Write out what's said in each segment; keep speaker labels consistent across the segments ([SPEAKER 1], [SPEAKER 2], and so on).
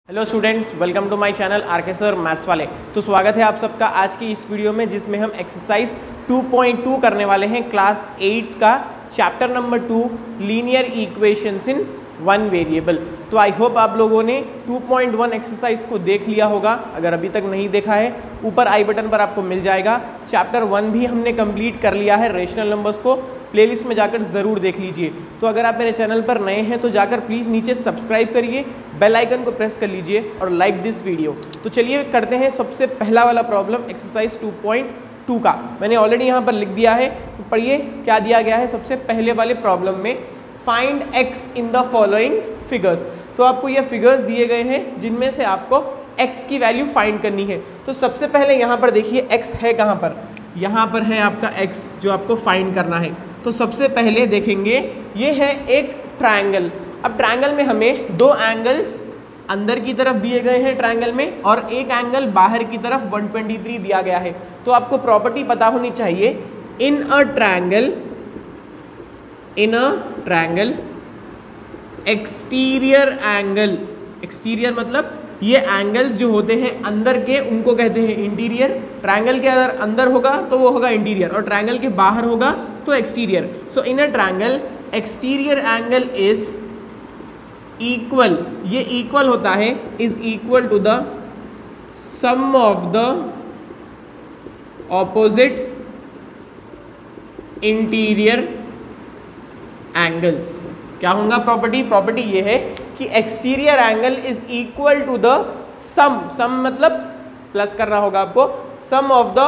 [SPEAKER 1] Hello students, welcome to my channel RK sir maths वाले। तो स्वागत है आप सबका आज की इस वीडियो में, जिसमें हम एक्सरसाइज 2.2 करने वाले हैं क्लास 8 का chapter number 2 linear equations in one variable. तो आई होप आप लोगों ने 2.1 एक्सरसाइज को देख लिया होगा। अगर अभी तक नहीं देखा है, ऊपर आई बटन पर आपको मिल जाएगा। चैप्टर 1 भी हमने कंप्लीट कर लिया है, रेशनल नंबर्स को प्लेलिस्ट में जाकर ज़रूर देख लीजिए। तो अगर आप मेरे चैनल पर नए हैं तो जाकर प्लीज़ नीचे सब्सक्राइब करिए, बेल आइकन को प्रेस कर लीजिए और लाइक दिस वीडियो। तो चलिए करते हैं सबसे पहला वाला प्रॉब्लम एक्सरसाइज 2.2 का। मैंने ऑलरेडी यहाँ पर लिख दिया है, तो पढ़िए क्या दिया गया है। सबसे पहले वाले प्रॉब्लम में find x in the following figures. तो आपको ये फिगर्स दिए गए हैं जिनमें से आपको x की वैल्यू फाइंड करनी है। तो सबसे पहले यहाँ पर देखिए x है कहाँ पर, यहाँ पर है आपका x जो आपको फाइंड करना है। तो सबसे पहले देखेंगे ये है एक ट्रायंगल। अब ट्रायंगल में हमें दो एंगल्स अंदर की तरफ दिए गए हैं ट्रायंगल में, और एक एंगल बाहर की तरफ 123 दिया गया है। तो आपको प्रॉपर्टी पता होनी चाहिए, in a triangle exterior angle, exterior मतलब ये एंगल्स जो होते हैं अंदर के, उनको कहते हैं इंटीरियर। ट्रायंगल के अगर अंदर होगा तो वो होगा इंटीरियर, और ट्रायंगल के बाहर होगा तो exterior. So in a triangle exterior angle is equal, ये इक्वल होता है, is equal to the sum of the opposite interior angles. क्या होगा प्रॉपर्टी ये है कि exterior angle is equal to the sum मतलब प्लस करना होगा आपको, sum of the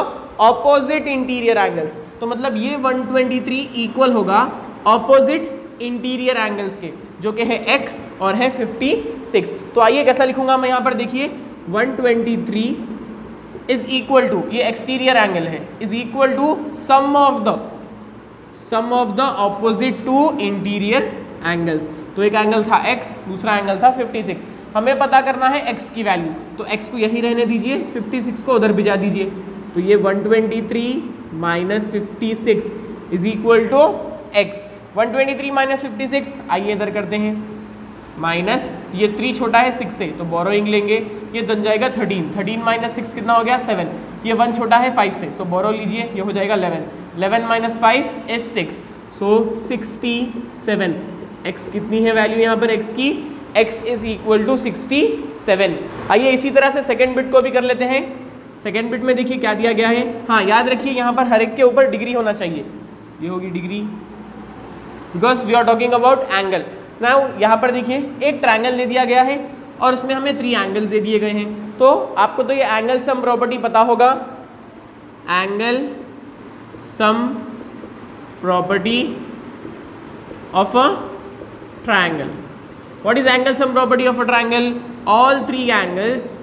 [SPEAKER 1] opposite interior angles. तो मतलब ये 123 इक्वल होगा ऑपोजिट इंटीरियर एंगल्स के, जो कि है x और है 56। तो आइए कैसा लिखूंगा मैं यहाँ पर, देखिए 123 इज इक्वल टू, ये एक्सटीरियर एंगल है, is equal to sum of the opposite to interior angles. तो एक एंगल था x, दूसरा एंगल था 56। हमें पता करना है x की वैल्यू, तो x को यही रहने दीजिए, 56 को उधर भिजा दीजिए। तो ये 123 minus 56 is equal to x। 123 minus 56, आइए इधर करते हैं, माइनस ये 3 छोटा है 6 से, तो बोरोइंग लेंगे, ये बन जाएगा 13 माइनस 6 कितना हो गया 7। ये 1 छोटा है 5 से, तो बोरो लीजिए, ये हो जाएगा 11 माइनस 5 इज 6, सो 67। x कितनी है वैल्यू यहाँ पर x की, x इज इक्वल टू 67। आइए इसी तरह से सेकेंड बिट को भी कर लेते हैं। सेकेंड बिट में देखिए क्या दिया गया है। हाँ, याद रखिए यहाँ पर हर एक के ऊपर डिग्री होना चाहिए, ये होगी degree, because we are talking about angle. Now यहाँ पर देखिए एक ट्रायंगल दे दिया गया है और उसमें हमें 3 एंगल्स दे दिए गए हैं। तो आपको तो ये एंगल सम प्रॉपर्टी पता होगा, angle sum property of a triangle. What is angle sum property of a triangle? All 3 angles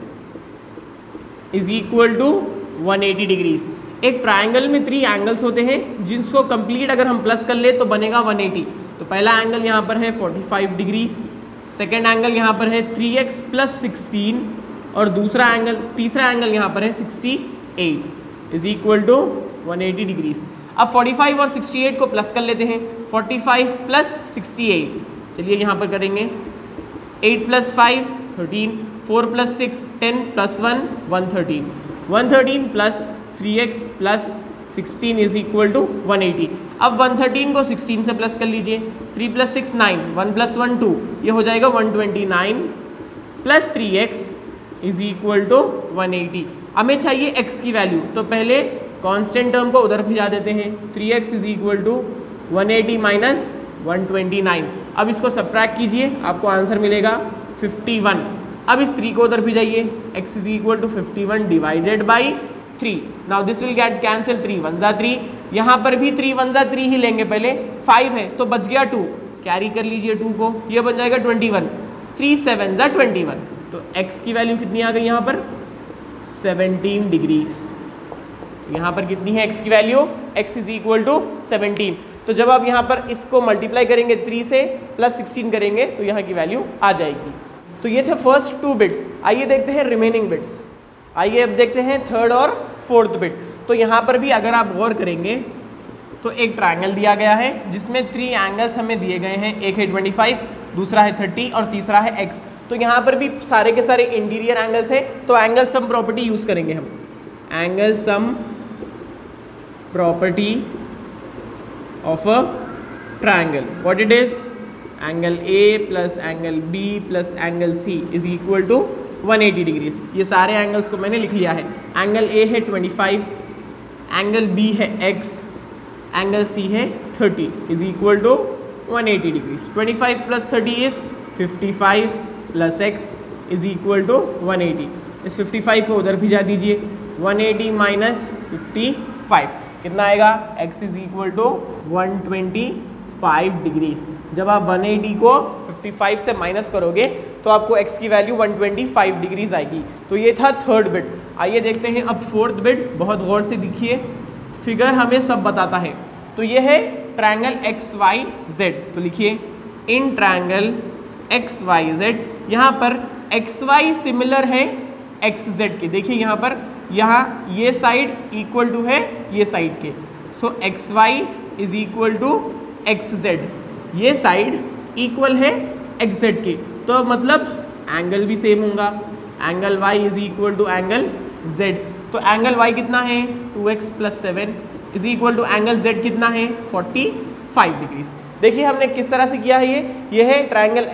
[SPEAKER 1] is equal to 180 degrees. एक ट्रायंगल में 3 एंगल्स होते हैं जिसको कंप्लीट अगर हम प्लस कर ले तो बनेगा 180। तो पहला एंगल यहाँ पर है 45 डिग्रीज, सेकेंड एंगल यहाँ पर है 3x प्लस 16, और तीसरा एंगल यहाँ पर है 68 इज इक्वल टू 180 डिग्रीज। अब 45 और 68 को प्लस कर लेते हैं, 45 प्लस 68, चलिए यहाँ पर करेंगे, 8 plus 5 13, 4 plus 6 10 plus 1 113 plus 3x plus 16 is equal to 180। अब 113 को 16 से प्लस कर लीजिए, 3 प्लस 6 9, 1 प्लस 1 2, ये हो जाएगा 129 plus 3x is equal to 180। हमें चाहिए x की वैल्यू, तो पहले कांस्टेंट टर्म को उधर भिजा देते हैं, 3x is equal to 180 minus 129। अब इसको सब्ट्रैक्ट कीजिए, आपको आंसर मिलेगा 51। अब इस 3 को उधर भिजाइए, x is equal to 51 divided by 3। Now this will get cancel, 3 1 जा 3, यहाँ पर भी 3 1 जा 3 ही लेंगे, पहले 5 है तो बच गया 2, कैरी कर लीजिए 2 को, ये बन जाएगा 21, 3 7 जा 21। तो x की वैल्यू कितनी आ गई यहाँ पर 17 डिग्रीज। यहाँ पर कितनी है x की value, x is equal to 17। तो जब आप यहाँ पर इसको मल्टीप्लाई करेंगे 3 से प्लस 16 करेंगे तो यहाँ की वैल्यू आ जाएगी। तो ये थे फर्स्ट 2 बिट्स। आइए देखते हैं रिमेनिंग बिट्स। आइए अब देखते हैं थर्ड और फोर्थ बिट। तो यहाँ पर भी अगर आप गौर करेंगे तो एक ट्रायंगल दिया गया है जिसमें 3 एंगल्स हमें दिए गए हैं, एक है 25, दूसरा है 30 और तीसरा है x। तो यहाँ पर भी सारे के सारे इंटीरियर एंगल्स है, तो एंगल सम प्रॉपर्टी यूज करेंगे हम। Angle sum property of a triangle, what it is, angle A plus angle B plus angle C is equal to 180 degrees. ये सारे एंगल्स को मैंने लिख लिया है। एंगल ए है 25, एंगल बी है x, एंगल सी है 30 is equal to 180 degrees. 25 plus 30 is 55 plus x is equal to 180। इस 55 को उधर भिजा दीजिए, 180 माइनस 55 कितना आएगा, x is equal to 125 degrees. जब आप 180 को 55 से माइनस करोगे तो आपको x की वैल्यू 125 डिग्रीज आएगी। तो ये था थर्ड बिट। आइए देखते हैं अब फोर्थ बिट, बहुत गौर से देखिए, फिगर हमें सब बताता है। तो ये है ट्रायंगल XYZ, तो लिखिए इन ट्रायंगल XYZ, यहाँ पर XY सिमिलर है XZ के। देखिए यहाँ पर, यहाँ ये साइड इक्वल टू है ये साइड के, so XY is equal to XZ, ये साइड इक्वल है XZ के, तो मतलब एंगल भी सेम होगा। Angle Y is equal to angle Z, तो एंगल Y कितना है 2x plus 7 is equal to angle Z कितना है 45 डिग्रीज। देखिए हमने किस तरह से किया है, ये है ट्रायंगल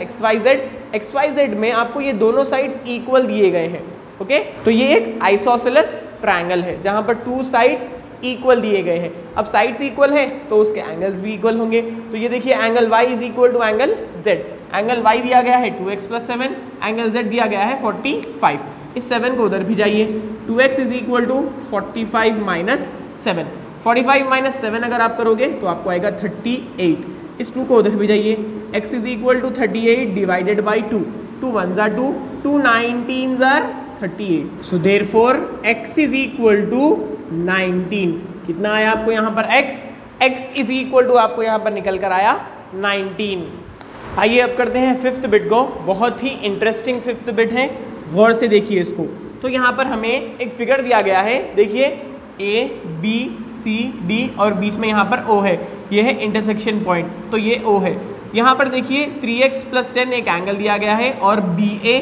[SPEAKER 1] XYZ में आपको ये दोनों साइड्स इक्वल दिए गए हैं। ओके, तो ये एक आइसोसेलेस ट्रायंगल है जहां पर टू साइड्स इक्वल दिए गए हैं। अब साइड्स इक्वल है तो उसके एंगल्स भी इक्वल होंगे। तो ये देखिए angle Y is equal to angle Z, angle Y दिया गया है 2x प्लस 7, एंगल Z दिया गया है 45। इस 7 को उधर भिजाइए, 2x is equal to 45 minus 7, 45 minus 7 अगर आप करोगे तो आपको आएगा 38। इस 2 को उधर भिजाइए, x is equal to 38 divided by 2, 2 1 जार 2, 2 19 जार 38, so therefore x is equal to 19। कितना आया आपको यहाँ पर x इज इक्वल टू आपको यहाँ पर निकल कर आया 19। आइए अब करते हैं फिफ्थ बिट को, बहुत ही इंटरेस्टिंग फिफ्थ बिट है, गौर से देखिए इसको। तो यहाँ पर हमें एक फिगर दिया गया है, देखिए A B C D और बीच में यहाँ पर O है, ये है इंटरसेक्शन पॉइंट, तो ये O है। यहाँ पर देखिए 3x प्लस 10 एक एंगल दिया गया है और BA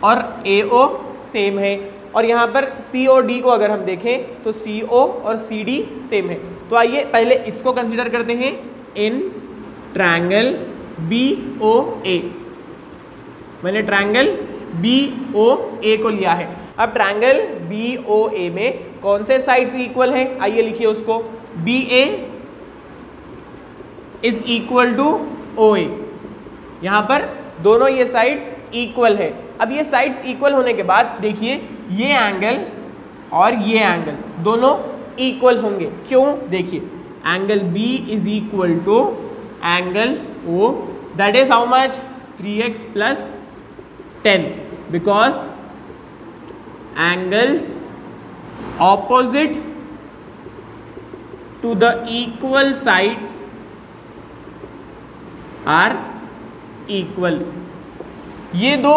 [SPEAKER 1] और AO सेम है, और यहाँ पर COD को अगर हम देखें तो CO और CD सेम है। तो आइए पहले इसको कंसीडर करते हैं, इन ट्रायंगल BOA, मैंने ट्रायंगल BOA को लिया है। अब ट्रायंगल BOA में कौन से साइड्स इक्वल हैं, आइए लिखिए उसको, BA is equal to OA, यहाँ पर दोनों ये साइड्स इक्वल है। अब ये साइड्स इक्वल होने के बाद देखिए ये एंगल और ये एंगल दोनों इक्वल होंगे, क्यों, देखिए angle B is equal to angle O, that is how much 3x plus 10, because angles opposite to the equal sides are equal। ये दो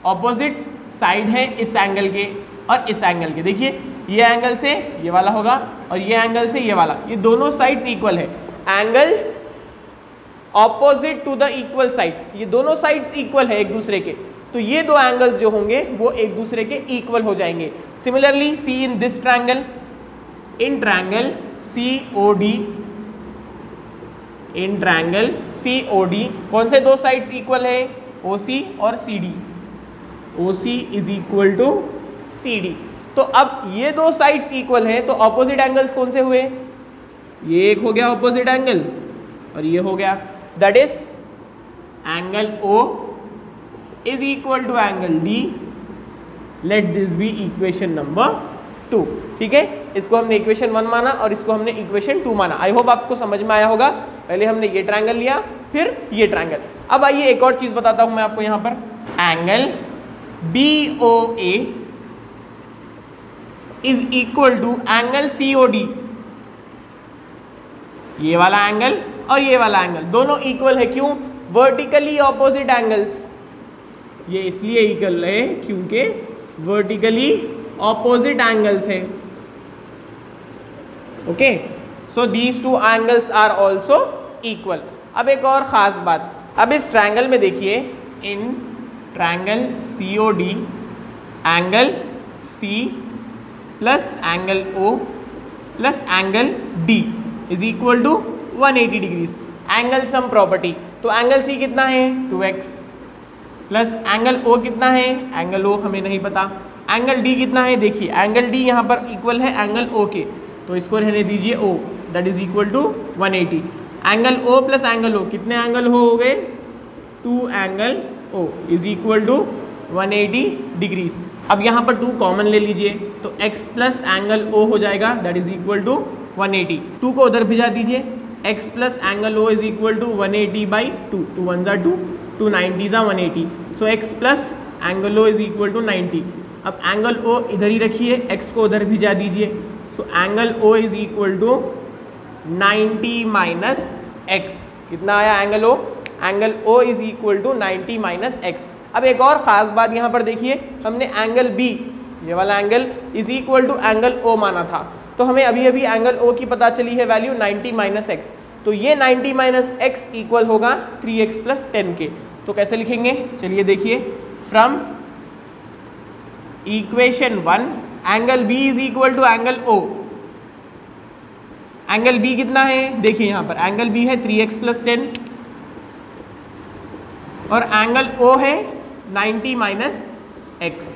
[SPEAKER 1] ऑपोजिट साइड है इस एंगल के और इस एंगल के। देखिए ये एंगल से ये वाला होगा और ये एंगल से ये वाला, ये दोनों साइड्स इक्वल है। Angles opposite to the equal sides, ये दोनों साइड्स इक्वल है एक दूसरे के, तो ये दो एंगल्स जो होंगे वो एक दूसरे के इक्वल हो जाएंगे। Similarly see in this triangle, in triangle COD, in triangle COD कौन से दो साइड्स इक्वल है, OC और CD, OC is equal to CD। तो अब ये दो साइड्स इक्वल हैं, तो ऑपोजिट एंगल्स कौन से हुए, ये एक हो गया ऑपोजिट एंगल और ये हो गया, that is angle O is equal to angle D, let this be equation number 2। ठीक है, इसको हमने इक्वेशन 1 माना और इसको हमने इक्वेशन 2 माना। आई होप आपको समझ में आया होगा। पहले हमने ये ट्रायंगल लिया, फिर ये ट्रायंगल। अब आइए एक और चीज बताता हूं मैं आपको यहाँ पर, angle BOA is equal to angle COD, ये वाला एंगल और ये वाला एंगल दोनों इक्वल है, क्यों, वर्टिकली ऑपोजिट एंगल्स, ये इसलिए इक्वल है क्योंकि वर्टिकली ऑपोजिट एंगल्स है। Okay, so these two angles are also equal. अब एक और खास बात, अब इस ट्रायंगल में देखिए, in triangle COD angle C plus angle O plus angle D is equal to 180 degrees. Angle sum property, तो एंगल C कितना है 2x प्लस एंगल O कितना है, एंगल O हमें नहीं पता, एंगल D कितना है, देखिए एंगल D यहाँ पर इक्वल है एंगल O के, तो इसको रहने दीजिए O, that is equal to 180। Angle O plus angle O, कितने एंगल हो गए 2 angle O is equal to 180 degrees. अब यहाँ पर 2 कॉमन ले लीजिए, तो x प्लस एंगल O हो जाएगा, दैट इज इक्वल टू 180। 2 को उधर भिजा दीजिए, x plus angle O is equal to 180 by 2, 2 1 ज़ा 2, 2 90 ज़ा 180, so x plus angle O is equal to 90। अब एंगल O इधर ही रखिए, x को उधर भिजा दीजिए, so angle O is equal to 90 minus x। कितना आया angle O? Angle O is equal to 90 minus x। अब एक और ख़ास बात यहाँ पर देखिए, हमने एंगल B, ये वाला angle is equal to angle O माना था, तो हमें अभी अभी एंगल O की पता चली है वैल्यू 90 माइनस एक्स, तो ये 90 माइनस एक्स इक्वल होगा 3x प्लस 10 के। तो कैसे लिखेंगे, चलिए देखिए, from equation 1 angle B is equal to angle O। Angle B कितना है, देखिए यहाँ पर एंगल B है 3x प्लस 10 और एंगल O है 90 माइनस एक्स,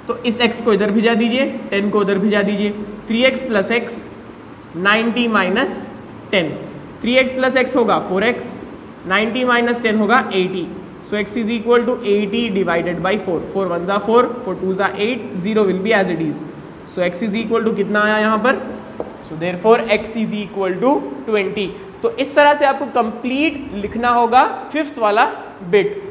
[SPEAKER 1] तो इस x को इधर भिजा दीजिए, 10 को उधर भिजा दीजिए, 3x plus x 90 minus 10, 3x plus x होगा 4x, 90 माइनस 10 होगा 80, so x is equal to 80 divided by 4, 4 1 ज़ा 4, 4 2 ज़ा 8, 0 will be as it is, so x is equal to कितना आया यहाँ पर, so therefore x is equal to 20। तो इस तरह से आपको कंप्लीट लिखना होगा 5th वाला बिट।